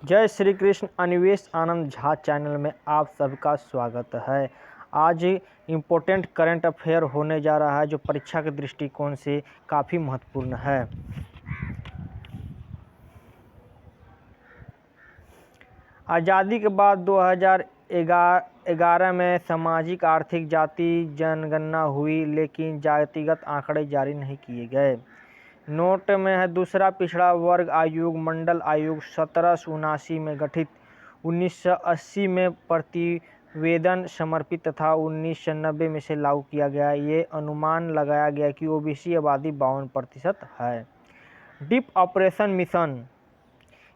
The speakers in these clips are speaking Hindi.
जय श्री कृष्ण। अन्वेष आनंद झा चैनल में आप सबका स्वागत है। आज इम्पोर्टेंट करंट अफेयर होने जा रहा है जो परीक्षा के दृष्टिकोण से काफ़ी महत्वपूर्ण है। आज़ादी के बाद 2011 में सामाजिक आर्थिक जाति जनगणना हुई, लेकिन जातिगत आंकड़े जारी नहीं किए गए। नोट में है दूसरा पिछड़ा वर्ग आयोग मंडल आयोग 1779 में गठित, 1980 में प्रतिवेदन समर्पित तथा 1990 में से लागू किया गया। ये अनुमान लगाया गया कि ओबीसी आबादी 52% है। डीप ऑपरेशन मिशन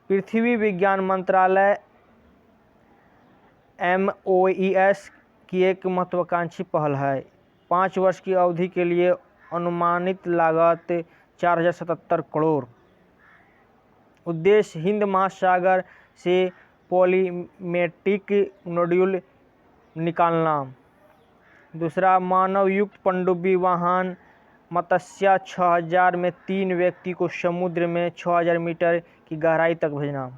पृथ्वी विज्ञान मंत्रालय MOES की एक महत्वाकांक्षी पहल है। 5 वर्ष की अवधि के लिए अनुमानित लागत 4077 करोड़। उद्देश्य हिंद महासागर से पॉलीमेट्रिक नोड्यूल निकालना। दूसरा मानवयुक्त पनडुब्बी वाहन मत्स्य 6000 में 3 व्यक्ति को समुद्र में 6000 मीटर की गहराई तक भेजना।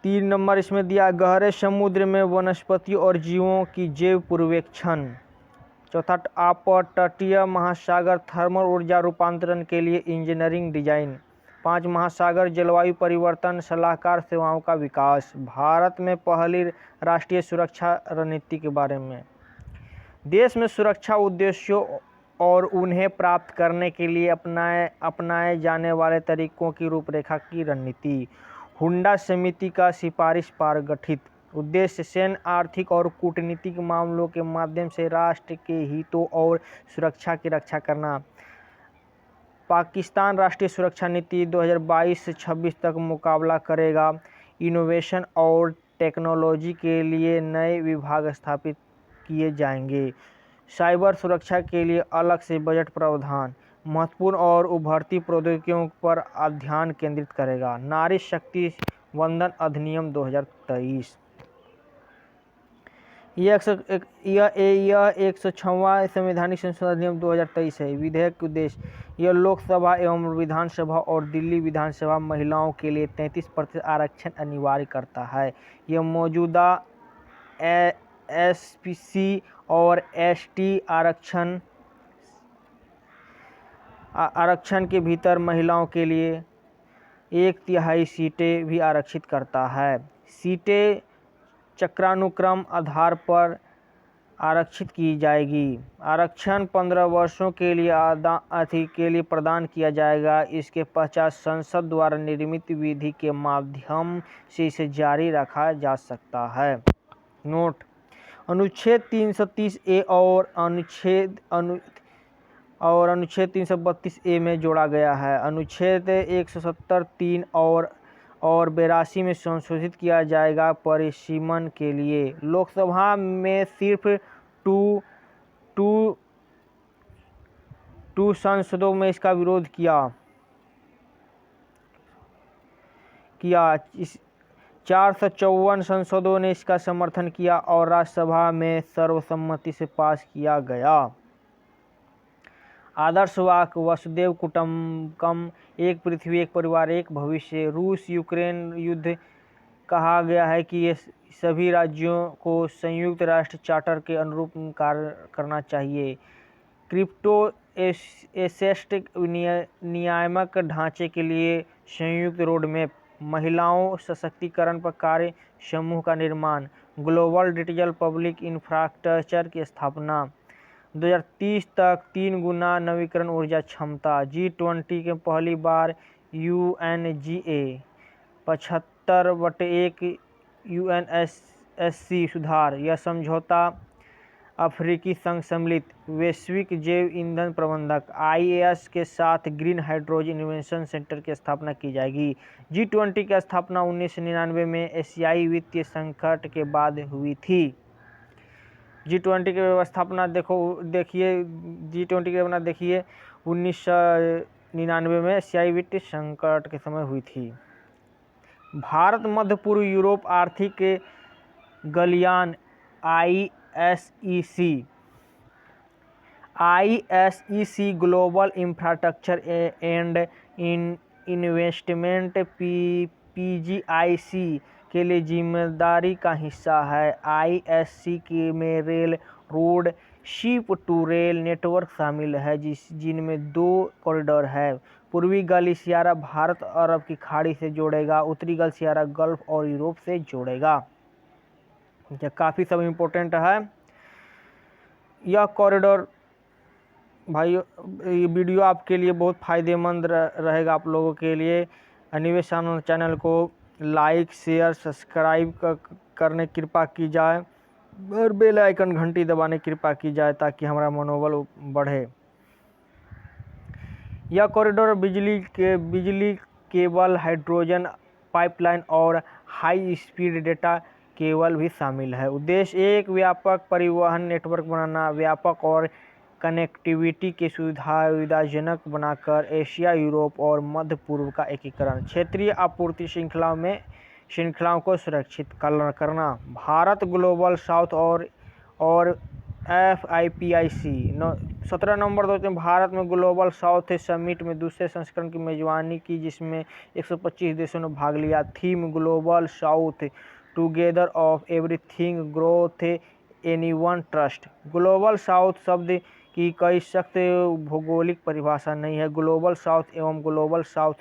3 नंबर इसमें दिया गहरे समुद्र में वनस्पतियों और जीवों की जैव पर्यवेक्षण। चौथा अपतटीय महासागर थर्मल ऊर्जा रूपांतरण के लिए इंजीनियरिंग डिजाइन। 5 महासागर जलवायु परिवर्तन सलाहकार सेवाओं का विकास। भारत में पहली राष्ट्रीय सुरक्षा रणनीति के बारे में। देश में सुरक्षा उद्देश्यों और उन्हें प्राप्त करने के लिए अपनाए जाने वाले तरीकों की रूपरेखा की रणनीति। हुंडा समिति का सिफारिश पार गठित। उद्देश्य सैन्य, आर्थिक और कूटनीतिक मामलों के माध्यम से राष्ट्र के हितों और सुरक्षा की रक्षा करना। पाकिस्तान राष्ट्रीय सुरक्षा नीति 2022 से 26 तक मुकाबला करेगा। इनोवेशन और टेक्नोलॉजी के लिए नए विभाग स्थापित किए जाएंगे। साइबर सुरक्षा के लिए अलग से बजट प्रावधान। महत्वपूर्ण और उभरती प्रौद्योगिकियों पर ध्यान केंद्रित करेगा। नारी शक्ति वंदन अधिनियम 2023। यह 106वां संवैधानिक संशोधन अधिनियम 2023 है। विधेयक के उद्देश्य यह लोकसभा एवं विधानसभा और दिल्ली विधानसभा महिलाओं के लिए 33% आरक्षण अनिवार्य करता है। यह मौजूदा SC और ST आरक्षण के भीतर महिलाओं के लिए 1/3 सीटें भी आरक्षित करता है। सीटें चक्रानुक्रम आधार पर आरक्षित की जाएगी। आरक्षण 15 वर्षों के लिए प्रदान किया जाएगा। इसके पश्चात संसद द्वारा निर्मित विधि के माध्यम से इसे जारी रखा जा सकता है। नोट: अनुच्छेद 330A और अनुच्छेद 332A में जोड़ा गया है। अनुच्छेद 170(3) और 82 में संशोधित किया जाएगा। परिसीमन के लिए लोकसभा में सिर्फ 2 सांसदों में इसका विरोध किया। 454 सांसदों ने इसका समर्थन किया और राज्यसभा में सर्वसम्मति से पास किया गया। आदर्श वाक्य वसुदेव कुटुंबकम, एक पृथ्वी एक परिवार एक भविष्य। रूस यूक्रेन युद्ध कहा गया है कि ये सभी राज्यों को संयुक्त राष्ट्र चार्टर के अनुरूप कार्य करना चाहिए। क्रिप्टो एसेट नियामक ढांचे के लिए संयुक्त रोडमैप। महिलाओं सशक्तिकरण पर कार्य समूह का निर्माण। ग्लोबल डिजिटल पब्लिक इंफ्रास्ट्रक्चर की स्थापना। 2030 तक 3 गुना नवीकरण ऊर्जा क्षमता। G20 के पहली बार UNGA 75/1 UNSC सुधार। यह समझौता अफ्रीकी संघ सम्मिलित वैश्विक जैव ईंधन प्रबंधक IAS के साथ ग्रीन हाइड्रोजन इनोवेशन सेंटर की स्थापना की जाएगी। G20 की स्थापना 1999 में एशियाई वित्तीय संकट के बाद हुई थी। G20 की व्यवस्थापना देखिए G20 की व्यवस्था देखिए 1999 में एशियाई वित्तीय संकट के समय हुई थी। भारत मध्य पूर्व यूरोप आर्थिक गलयान ISEC ISEC global infrastructure and investment PGIC के लिए जिम्मेदारी का हिस्सा है। ISC में rail, road, ship to rail network शामिल है जिनमें 2 कॉरिडोर है। पूर्वी गलियारा भारत अरब की खाड़ी से जोड़ेगा, उत्तरी गलियारा गल्फ और यूरोप से जोड़ेगा। यह काफ़ी सब इम्पोर्टेंट है। यह कॉरिडोर भाई, ये वीडियो आपके लिए बहुत फ़ायदेमंद रहेगा आप लोगों के लिए। निवेश चैनल को लाइक, शेयर, सब्सक्राइब करने की कृपा की जाए और बेल आइकन घंटी दबाने की कृपा की जाए ताकि हमारा मनोबल बढ़े। यह कॉरिडोर बिजली केबल, हाइड्रोजन पाइपलाइन और हाई स्पीड डेटा केबल भी शामिल है। उद्देश्य एक व्यापक परिवहन नेटवर्क बनाना, व्यापक और कनेक्टिविटी के सुविधाजनक बनाकर एशिया, यूरोप और मध्य पूर्व का एकीकरण, क्षेत्रीय आपूर्ति श्रृंखलाओं को सुरक्षित करना। भारत ग्लोबल साउथ और FIPIC 17 नवंबर 2000 भारत में ग्लोबल साउथ समिट में दूसरे संस्करण की मेजबानी की, जिसमें 125 देशों ने भाग लिया। Theme global south, together of everything, growth, anyone trust. Global south शब्द की कोई सख्त भौगोलिक परिभाषा नहीं है। ग्लोबल साउथ एवं ग्लोबल साउथ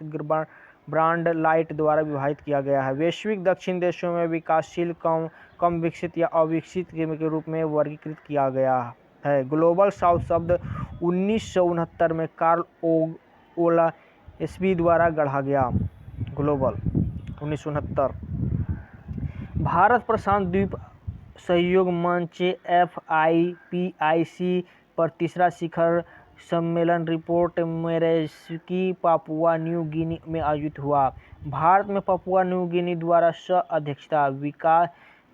ब्रांड लाइट द्वारा विभाजित किया गया है। वैश्विक दक्षिण देशों में विकासशील, कम विकसित या अविकसित के रूप में वर्गीकृत किया गया है। ग्लोबल साउथ शब्द 1969 में कार्ल ओलास्बी द्वारा गढ़ा गया। ग्लोबल 1969। भारत प्रशांत द्वीप सहयोग मंच FIPIC पर तीसरा शिखर सम्मेलन रिपोर्ट मोरेस्की, पापुआ न्यू गिनी में आयोजित हुआ। भारत में पापुआ न्यू गिनी द्वारा सह-अध्यक्षता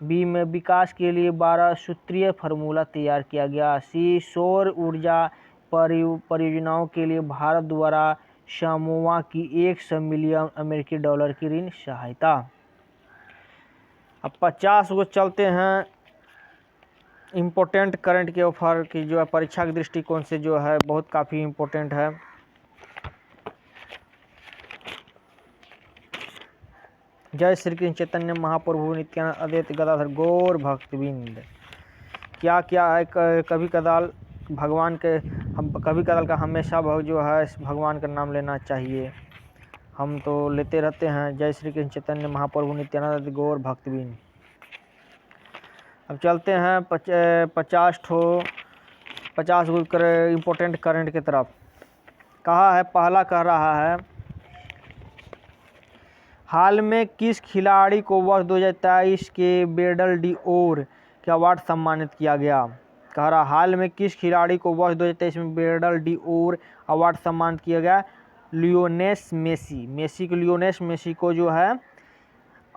में विकास के लिए 12 सूत्रीय फार्मूला तैयार किया गया। सौर ऊर्जा परियोजनाओं के लिए भारत द्वारा सामोआ की $100 मिलियन अमेरिकी की ऋण सहायता। अब 50 को चलते हैं इम्पोर्टेंट करंट के ऑफर की, जो है परीक्षा के दृष्टिकोण से जो है बहुत काफ़ी इम्पोर्टेंट है। जय श्री कृष्ण चैतन्य महाप्रभु नित्यानंद अद्वैत गदाधर गौर भक्तबिंद। क्या क्या है, कभी कदाल भगवान के कभी कदाल का हमेशा जो है भगवान का नाम लेना चाहिए। हम तो लेते रहते हैं। जय श्री कृष्ण चैतन्य महाप्रभु नित्यानंद गौर भक्तबिंद। अब चलते हैं 50 इम्पोर्टेंट करंट की तरफ। कहा है, पहला कह रहा है, हाल में किस खिलाड़ी को वर्ष 2023 के बेडल डी ओर के अवार्ड सम्मानित किया गया। कह रहा, हाल में किस खिलाड़ी को वर्ष 2023 में बेडल डी ओर अवार्ड सम्मानित किया गया। लियोनेस मेसी को जो है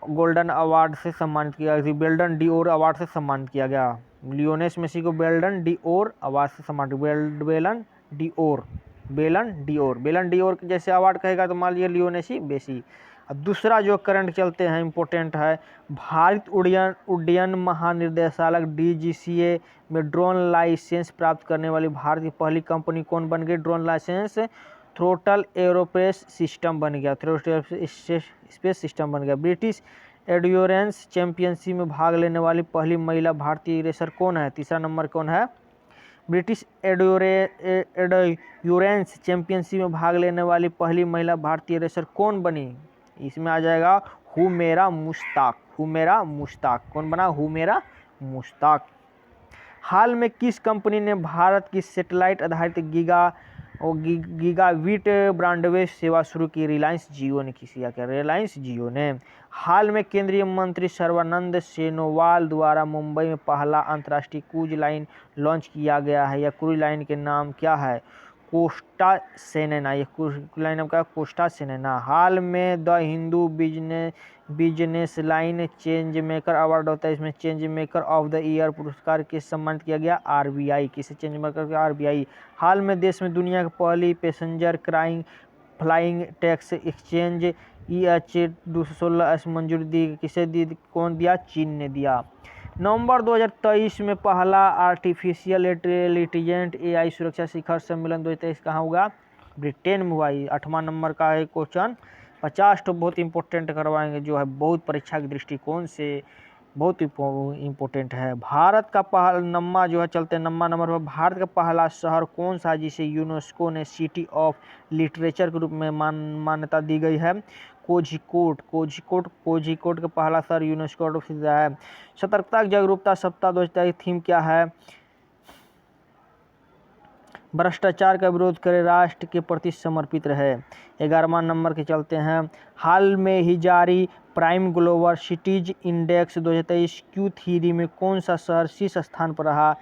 गोल्डन अवार्ड से सम्मानित किया गया, बेल्डन डी ओर अवार्ड से सम्मानित किया गया। लियोनेस मेसी को बेल्डन डी ओर अवार्ड से सम्मानित, बेलन डी ओर जैसे अवार्ड कहेगा तो मान लीजिए लियोनेसी मेसी। अब दूसरा जो करंट चलते हैं इम्पोर्टेंट है, भारत उड्डयन महानिदेशालय DGCA में ड्रोन लाइसेंस प्राप्त करने वाली भारत की पहली कंपनी कौन बन गई। Drone licence throttle aerospace system बन गया, स्पेस सिस्टम बन गया। ब्रिटिश एंड्योरेंस चैंपियनशिप में भाग लेने वाली पहली महिला भारतीय रेसर कौन है। तीसरा नंबर कौन है। ब्रिटिश एंड्योरेंस चैंपियनशिप में भाग लेने वाली पहली महिला भारतीय रेसर कौन बनी। इसमें आ जाएगा हुमेरा मुश्ताक। कौन बना, हुमेरा मुश्ताक। हाल में किस कंपनी ने भारत की सैटेलाइट आधारित गीगाबिट ब्रॉडबैंड सेवा शुरू की। रिलायंस जियो ने किया क्या, रिलायंस जियो ने। हाल में केंद्रीय मंत्री सर्बानंद सोनोवाल द्वारा मुंबई में पहला अंतर्राष्ट्रीय क्रूज लाइन लॉन्च किया गया है। यह क्रूज लाइन के नाम क्या है। कोस्टा सेनेना। यह क्रूज लाइन नाम क्या है, कोस्टा सेनेना। हाल में the Hindu business line change maker award होता है, इसमें change maker of the year पुरस्कार किस सम्मानित किया गया। RBI। किसे चेंज मेकर, RBI। हाल में देश में दुनिया की पहली passenger flying tax exchange EH 216 मंजूरी दी, किसे दी, कौन दिया, चीन ने दिया। नवंबर 2023 में पहला आर्टिफिशियल इंटेलिजेंट एआई सुरक्षा शिखर सम्मेलन 2023 कहाँ हुआ? ब्रिटेन में हुआ। 8वां नंबर का है क्वेश्चन। 50 तो बहुत इंपॉर्टेंट करवाएंगे, जो है बहुत परीक्षा के दृष्टिकोण से बहुत इम्पोर्टेंट है। भारत का पहला नंबर जो है, चलते नंबर पर, भारत का पहला शहर कौन सा जिसे यूनेस्को ने सिटी ऑफ लिटरेचर के रूप में मान्यता दी गई है? कोझिकोड। कोझिकोड का पहला शहर यूनेस्को रूप से है। सतर्कता जागरूकता सप्ताह 2023 थीम क्या है? भ्रष्टाचार का विरोध करे, राष्ट्र के प्रति समर्पित रहे। 11वां नंबर के चलते हैं। हाल में ही जारी prime global cities index 2023 Q3 में कौन सा शहर शीर्ष स्थान पर रहा?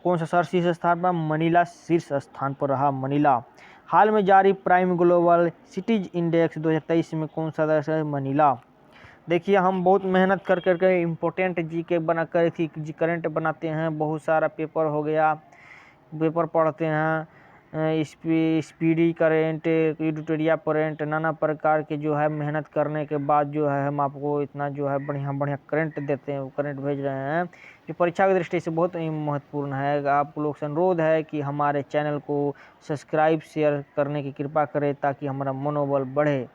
कौन सा शहर शीर्ष स्थान पर? मनीला शीर्ष स्थान पर रहा, मनीला। हाल में जारी प्राइम ग्लोबल सिटीज इंडेक्स 2023 में कौन सा देश है? मनीला। देखिए, हम बहुत मेहनत कर करके इम्पोर्टेंट जीके बना कर थी, करंट बनाते हैं, बहुत सारा पेपर हो गया, पेपर पढ़ते हैं, स्पीडी करेंट, एडिटोरिया करेंट, नाना प्रकार के जो है मेहनत करने के बाद जो है हम आपको इतना जो है बढ़िया बढ़िया करंट देते हैं, करंट भेज रहे हैं, जो परीक्षा की दृष्टि से बहुत ही महत्वपूर्ण है। आप लोग से अनुरोध है कि हमारे चैनल को सब्सक्राइब शेयर करने की कृपा करें ताकि हमारा मनोबल बढ़े।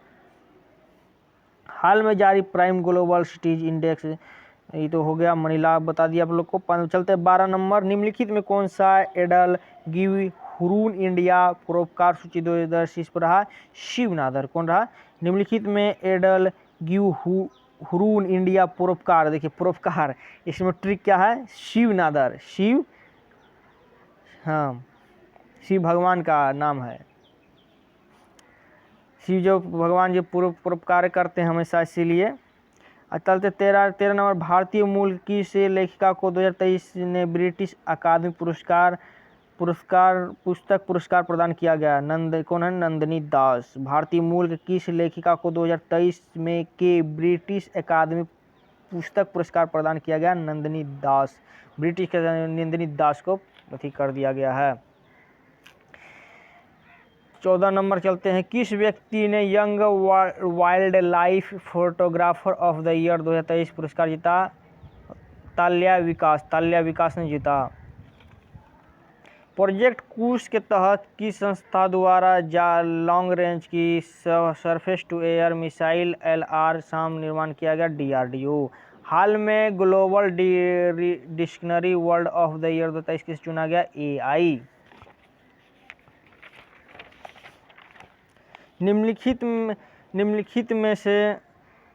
हाल में जारी प्राइम ग्लोबल सिटीज इंडेक्स, ये तो हो गया, मनीला बता दिया आप लोग को। चलते 12 नंबर। निम्नलिखित में कौन सा एडल गिव हुरून इंडिया पुरस्कार सूची 2023 पर रहा? शिव नादर। कौन रहा? निम्नलिखित में एडल गिव हुरून इंडिया पुरस्कार, देखिए पुरस्कार, इसमें ट्रिक क्या है? शिव नादर, शिव, हाँ, शिव भगवान का नाम है। शिव जो भगवान जो पुरस्कार करते हैं हमेशा, इसीलिए। चलते 13 नंबर। भारतीय मूल की से लेखिका को 2023 ने ब्रिटिश अकादमी पुस्तक पुरस्कार प्रदान किया गया। कौन है? नंदिनी दास। भारतीय मूल की किस लेखिका को 2023 में के ब्रिटिश अकादमी पुस्तक पुरस्कार प्रदान किया गया? नंदिनी दास। ब्रिटिश के नंदिनी दास को अथी कर दिया गया है। 14 नंबर चलते हैं। किस व्यक्ति ने young wild life photographer of the year 2023 पुरस्कार जीता? ताल्या विकास ने जीता। प्रोजेक्ट कुश के तहत किस संस्था द्वारा लॉन्ग रेंज की surface to air missile LRSAM निर्माण किया गया? DRDO। हाल में global dictionary word of the year 2023 किस चुना गया? AI। निम्नलिखित में से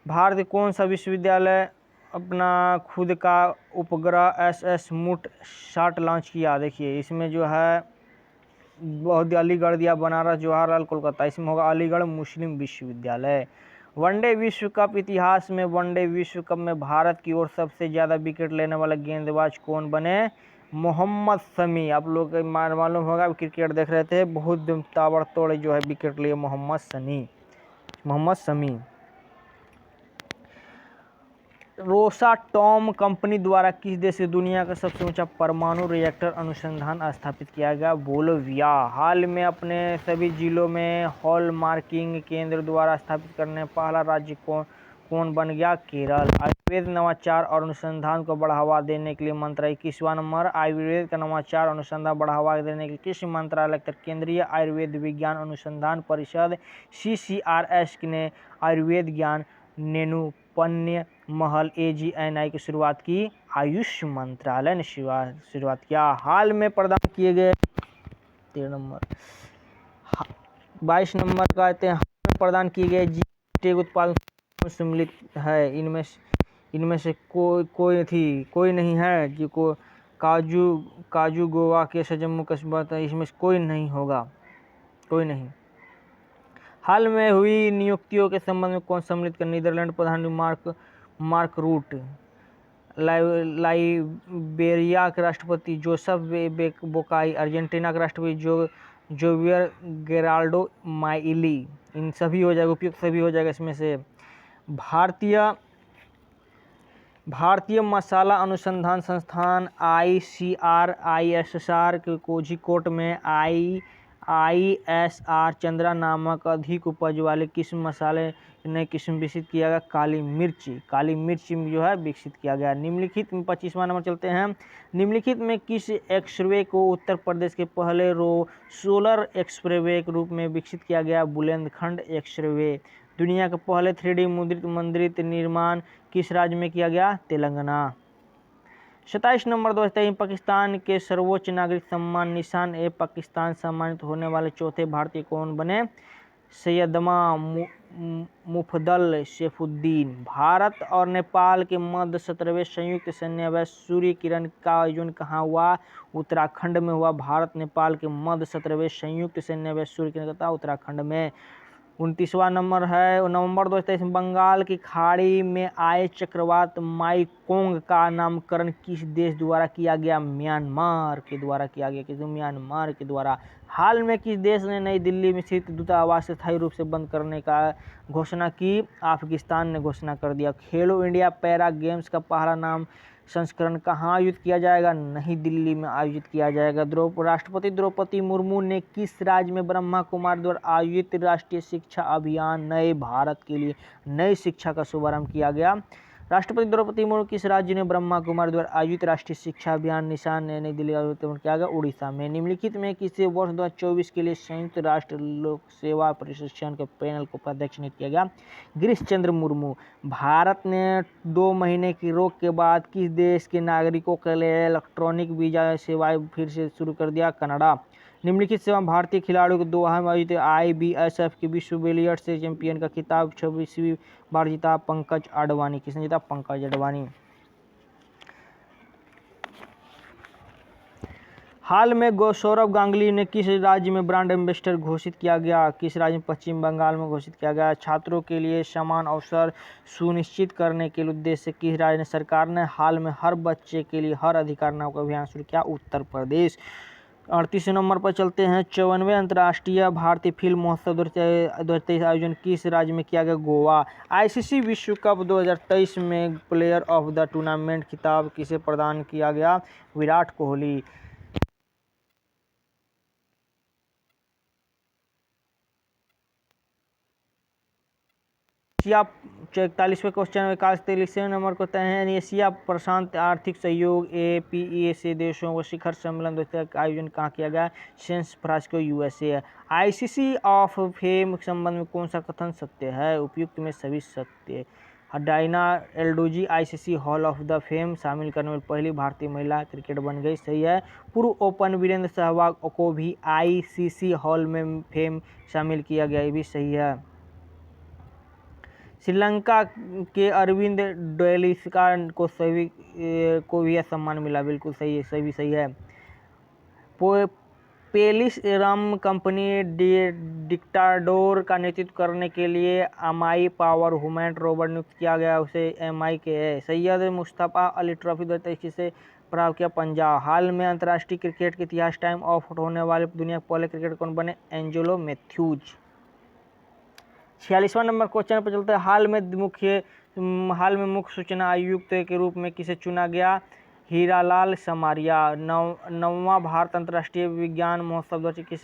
भारत कौन सा विश्वविद्यालय अपना खुद का उपग्रह SS मूट साट लॉन्च किया? देखिए, इसमें जो है बहुत अलीगढ़ दिया, बनारस, जवाहरलाल, कोलकाता, इसमें होगा अलीगढ़ मुस्लिम विश्वविद्यालय। वनडे विश्व कप इतिहास में वनडे विश्व कप में भारत की ओर सबसे ज़्यादा विकेट लेने वाले गेंदबाज कौन बने? मोहम्मद शमी। आप लोग मालूम होगा, क्रिकेट देख रहे थे, बहुत ताबड़तोड़ जो है विकेट लिए मोहम्मद शमी। रोसाटॉम कंपनी द्वारा किस देश से दुनिया का सबसे ऊंचा परमाणु रिएक्टर अनुसंधान स्थापित किया गया? बोलिविया। हाल में अपने सभी जिलों में हॉल मार्किंग केंद्र द्वारा स्थापित करने पहला राज्य कौन बन गया? केरल। आयुर्वेद नवाचार और अनुसंधान को बढ़ावा देने के लिए मंत्रालय 21वां नंबर। आयुर्वेद का नवाचार अनुसंधान बढ़ावा देने के लिए किस मंत्रालय तक केंद्रीय आयुर्वेद विज्ञान अनुसंधान परिषद CCRS ने आयुर्वेद ज्ञान नेनुपन्य महल AGNI की शुरुआत की? आयुष मंत्रालय ने शुरुआत किया। हाल में प्रदान किए गए 13 नंबर 22 नंबर का कहते हैं, हाल में प्रदान किए गए जी उत्पादन सम्मिलित है? इनमें से कोई नहीं है जो काजू गोवा के जम्मू कश्मीर, इसमें से कोई नहीं होगा, कोई नहीं। हाल में हुई नियुक्तियों के संबंध में कौन सम्मिलित कर? नीदरलैंड प्रधानमंत्री मार्क रूट, लाइबेरिया के राष्ट्रपति जोसेफ बोकाई, अर्जेंटीना के राष्ट्रपति जोवियर गेराल्डो माइली, इन सभी हो जाएगा, उपयुक्त सभी हो जाएगा इसमें से। भारतीय मसाला अनुसंधान संस्थान ICRISR के कोझिकोड में ISR चंद्रा नामक अधिक उपज वाले किस्म मसाले नई किस्म विकसित किया गया। काली मिर्च जो है विकसित किया गया। निम्नलिखित में 25वां नंबर चलते हैं। निम्नलिखित में किस एक्सप्रेसवे को उत्तर प्रदेश के पहले सोलर एक्सप्रेसवे के रूप में विकसित किया गया? बुंदेलखंड एक्सप्रेसवे। दुनिया के पहले 3D मुद्रित मंदिर निर्माण किस राज्य में किया गया? तेलंगाना। 27 नंबर 2023 पाकिस्तान के सर्वोच्च नागरिक सम्मान निशान-ए-पाकिस्तान सम्मानित होने वाले चौथे भारतीय कौन बने? सैयदमा मुफद्दल सैफुद्दीन। भारत और नेपाल के मध्य 17वें संयुक्त सैन्य अभ्यास सूर्य किरण का आयोजन कहाँ हुआ? उत्तराखंड में हुआ। भारत नेपाल के मध्य 17वें संयुक्त सैन्य अभ्यास सूर्य किरण का उत्तराखंड में। 29वां नंबर है नवंबर 2023 में बंगाल की खाड़ी में आए चक्रवात माईकोंग का नामकरण किस देश द्वारा किया गया? म्यांमार के द्वारा किया गया। म्यांमार के द्वारा। हाल में किस देश ने नई दिल्ली में स्थित दूतावास स्थायी रूप से बंद करने का घोषणा की? पाकिस्तान ने घोषणा कर दिया। खेलो इंडिया पैरा गेम्स का पहला नाम संस्करण कहाँ आयोजित किया जाएगा? नई दिल्ली में आयोजित किया जाएगा। राष्ट्रपति द्रौपदी मुर्मू ने किस राज्य में ब्रह्मा कुमारी द्वारा आयोजित राष्ट्रीय शिक्षा अभियान नए भारत के लिए नई शिक्षा का शुभारंभ किया गया? राष्ट्रपति द्रौपदी मुर्मू किस राज्य ने ब्रह्मा कुमारी द्वारा आयोजित राष्ट्रीय शिक्षा अभियान निशान नई दिल्ली आयोजित किया गया? उड़ीसा में। निम्नलिखित में किसे वर्ष 2024 के लिए संयुक्त राष्ट्र लोक सेवा परिषद के पैनल को उपाध्यक्ष नियुक्त किया गया? गिरीश चंद्र मुर्मू। भारत ने 2 महीने की रोक के बाद किस देश के नागरिकों के लिए इलेक्ट्रॉनिक वीजा सेवाएं फिर से शुरू कर दिया? कनाडा। निम्नलिखित सेवा भारतीय खिलाड़ियों को दोहा में आयोजित IBSF के विश्व बिलियर्ड्स चैंपियन का खिताब 26वीं बार जीता? पंकज अडवाणी। किसने जीता? पंकज अडवाणी। हाल में सौरव गांगुली ने किस राज्य में ब्रांड एम्बेसडर घोषित किया गया? किस राज्य में? पश्चिम बंगाल में घोषित किया गया। छात्रों के लिए समान अवसर सुनिश्चित करने के उद्देश्य से किस राज्य सरकार ने हाल में हर बच्चे के लिए हर अधिकार नाम का अभियान शुरू किया? उत्तर प्रदेश। 38 नंबर पर चलते हैं। 54वें अंतर्राष्ट्रीय भारतीय फिल्म महोत्सव 2023 आयोजन किस राज्य में किया गया? गोवा। ICC विश्व कप 2023 में प्लेयर ऑफ द टूर्नामेंट खिताब किसे प्रदान किया गया? विराट कोहली। 41वें क्वेश्चन 43वें नंबर को हैं। एशिया प्रशांत आर्थिक सहयोग APEC देशों को शिखर सम्मेलन का आयोजन कहाँ किया गया? San Francisco USA। ICC of fame के संबंध में कौन सा कथन सत्य है? उपयुक्त में सभी सत्य। डायना एल्डोजी ICC hall of the fame शामिल करने वाली पहली भारतीय महिला क्रिकेट बन गई। सही है। पूर्व ओपन वीरेंद्र सहवाग को भी ICC हॉल में फेम शामिल किया गया, ये भी सही है। श्रीलंका के अरविंद डेलिस्का को भी यह सम्मान मिला, बिल्कुल सही है, सही सही है। पेलिस रम कंपनी डिक्टाडोर का नेतृत्व करने के लिए MI पावर वुमेन रोबोट नियुक्त किया गया, उसे MI के है। सैयद मुस्तफ़ा अली ट्रॉफी 2023 से प्राप्त किया पंजाब। हाल में अंतर्राष्ट्रीय क्रिकेट के इतिहास टाइम ऑफ होने वाले दुनिया के पहले क्रिकेटर कौन बने? Angelo Mathews. 46वां नंबर क्वेश्चन पर चलते हैं। हाल में मुख्य सूचना आयुक्त के रूप में किसे चुना गया? हीरालाल समारिया। 9वां भारत अंतर्राष्ट्रीय विज्ञान महोत्सव किस